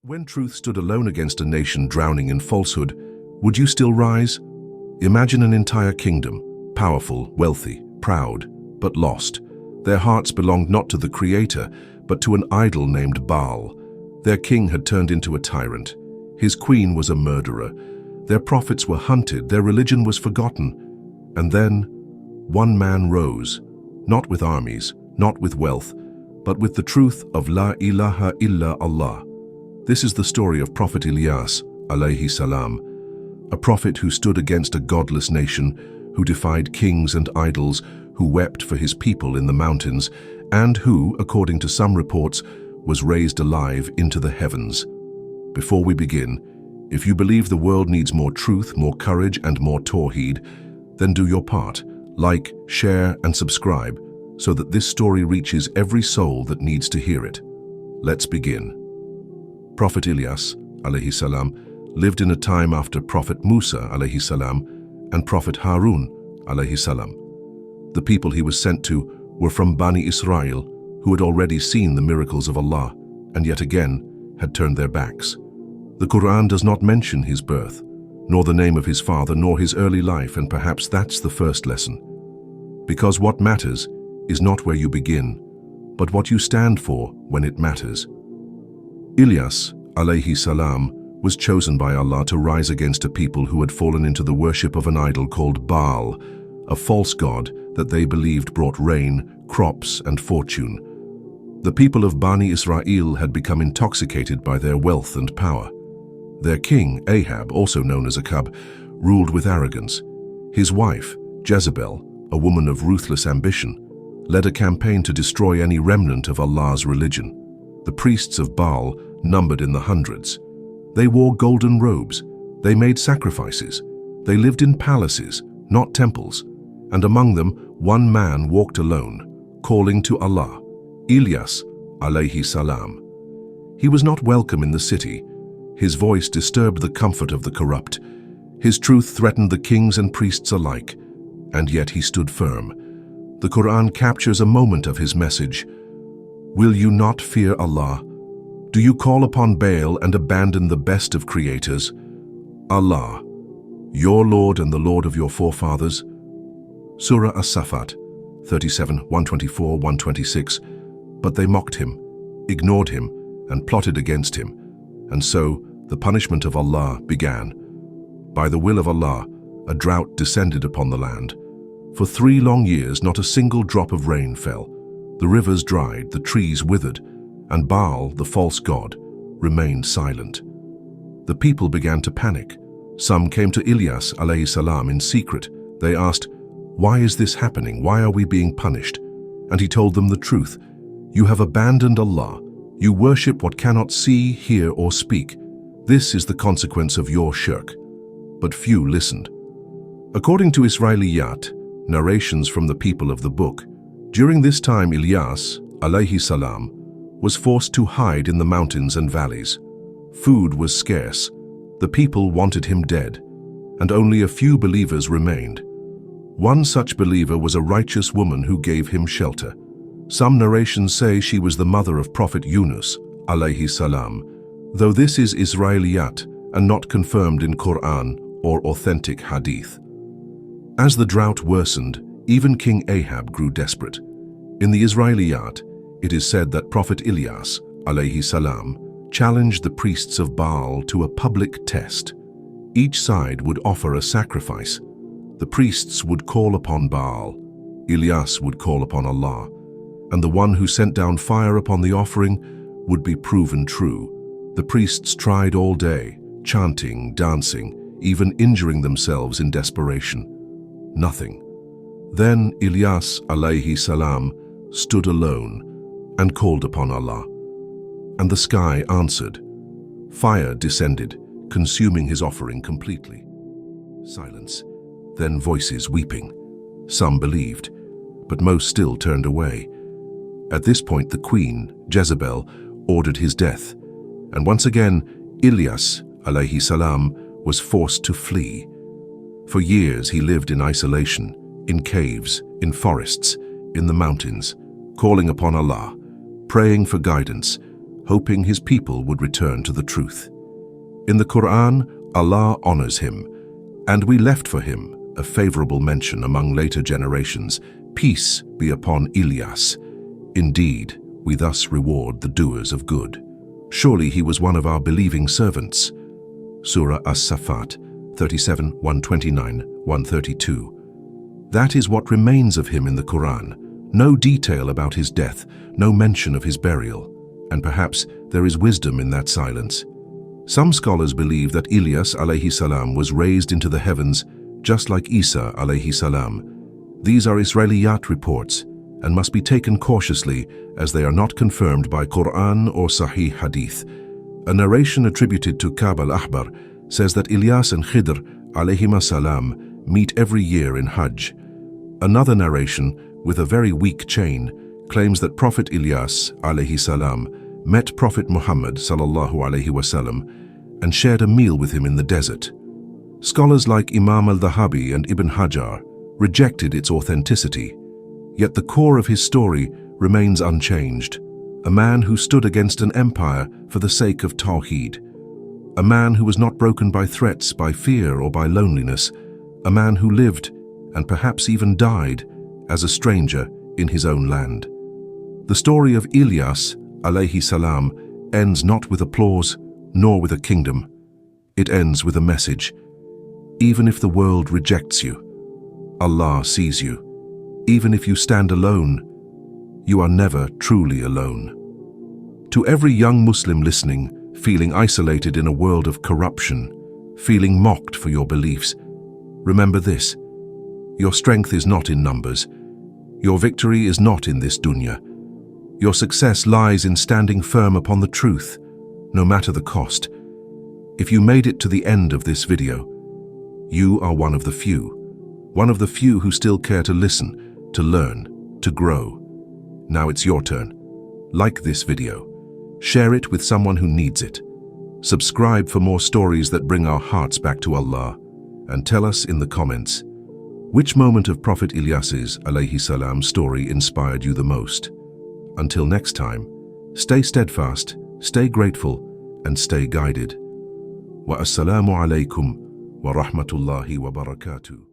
When truth stood alone against a nation drowning in falsehood, would you still rise? Imagine an entire kingdom, powerful, wealthy, proud, but lost. Their hearts belonged not to the Creator, but to an idol named Baal. Their king had turned into a tyrant. His queen was a murderer. Their prophets were hunted, their religion was forgotten. And then, one man rose, not with armies, not with wealth, but with the truth of La ilaha illa Allah. This is the story of Prophet Ilyas, alayhi salam, a prophet who stood against a godless nation, who defied kings and idols, who wept for his people in the mountains, and who, according to some reports, was raised alive into the heavens. Before we begin, if you believe the world needs more truth, more courage, and more tawheed, then do your part. Like, share, and subscribe, so that this story reaches every soul that needs to hear it. Let's begin. Prophet Ilyas, alayhi salam, lived in a time after Prophet Musa, alayhi salam, and Prophet Harun, alayhi salam. The people he was sent to were from Bani Israel, who had already seen the miracles of Allah, and yet again had turned their backs. The Quran does not mention his birth, nor the name of his father, nor his early life, and perhaps that's the first lesson. Because what matters is not where you begin, but what you stand for when it matters. Ilyas, alayhi salam, was chosen by Allah to rise against a people who had fallen into the worship of an idol called Baal, a false god that they believed brought rain, crops, and fortune. The people of Bani Israel had become intoxicated by their wealth and power. Their king, Ahab, also known as Akab, ruled with arrogance. His wife, Jezebel, a woman of ruthless ambition, led a campaign to destroy any remnant of Allah's religion. The priests of Baal numbered in the hundreds. They wore golden robes, they made sacrifices, they lived in palaces, not temples, and among them one man walked alone, calling to Allah, Ilyas, alayhi salam. He was not welcome in the city. His voice disturbed the comfort of the corrupt. His truth threatened the kings and priests alike, and yet he stood firm. The Quran captures a moment of his message. Will you not fear Allah? Do you call upon Baal and abandon the best of creators? Allah, your Lord and the Lord of your forefathers? Surah As-Safat, 37, 124, 126. But they mocked him, ignored him, and plotted against him. And so, the punishment of Allah began. By the will of Allah, a drought descended upon the land. For 3 long years, not a single drop of rain fell. The rivers dried, the trees withered, and Baal, the false god, remained silent. The people began to panic. Some came to Ilyas, alayhi salam, in secret. They asked, "Why is this happening? Why are we being punished?" And he told them the truth. You have abandoned Allah. You worship what cannot see, hear, or speak. This is the consequence of your shirk. But few listened. According to Israeliyat, narrations from the people of the book, during this time Ilyas, alayhi salam, was forced to hide in the mountains and valleys. Food was scarce. The people wanted him dead, and only a few believers remained. One such believer was a righteous woman who gave him shelter. Some narrations say she was the mother of Prophet Yunus, alayhi salam, though this is Israeliyat and not confirmed in Quran or authentic hadith. As the drought worsened, even King Ahab grew desperate. In the Israeliyat, it is said that Prophet Ilyas, alayhi salam, challenged the priests of Baal to a public test. Each side would offer a sacrifice. The priests would call upon Baal, Ilyas would call upon Allah, and the one who sent down fire upon the offering would be proven true. The priests tried all day, chanting, dancing, even injuring themselves in desperation. Nothing. Then Ilyas, alayhi salam, stood alone and called upon Allah. And the sky answered. Fire descended, consuming his offering completely. Silence. Then voices weeping. Some believed, but most still turned away. At this point, the queen, Jezebel, ordered his death. And once again, Ilyas, alayhi salam, was forced to flee. For years he lived in isolation, in caves, in forests, in the mountains, calling upon Allah, praying for guidance, hoping his people would return to the truth. In the Quran, Allah honors him, and we left for him a favorable mention among later generations. Peace be upon Ilyas. Indeed, we thus reward the doers of good. Surely he was one of our believing servants. Surah As-Safat 37, 129, 132. That is what remains of him in the Quran. No detail about his death, no mention of his burial. And perhaps there is wisdom in that silence. Some scholars believe that Ilyas alayhi salam was raised into the heavens just like Isa alayhi salam. These are Israeliyat reports and must be taken cautiously as they are not confirmed by Quran or Sahih Hadith. A narration attributed to Ka'b al-Ahbar says that Ilyas and Khidr alayhima salam meet every year in Hajj. Another narration, with a very weak chain, claims that Prophet Ilyas alayhi salam met Prophet Muhammad sallallahu alayhi wasallam and shared a meal with him in the desert. Scholars like Imam al-Dhahabi and Ibn Hajar rejected its authenticity, yet the core of his story remains unchanged. A man who stood against an empire for the sake of Tawheed. A man who was not broken by threats, by fear or by loneliness. A man who lived, and perhaps even died, as a stranger in his own land. The story of Ilyas alayhi salam ends not with applause, nor with a kingdom. It ends with a message. Even if the world rejects you, Allah sees you. Even if you stand alone, you are never truly alone. To every young Muslim listening, feeling isolated in a world of corruption, feeling mocked for your beliefs, remember this: your strength is not in numbers. Your victory is not in this dunya. Your success lies in standing firm upon the truth, no matter the cost. If you made it to the end of this video, you are one of the few who still care to listen, to learn, to grow. Now it's your turn. Like this video. Share it with someone who needs it. Subscribe for more stories that bring our hearts back to Allah. And tell us in the comments, which moment of Prophet Ilyas's alayhi salam story inspired you the most? Until next time, stay steadfast, stay grateful, and stay guided. Wa assalamu alaikum wa rahmatullahi wa barakatuh.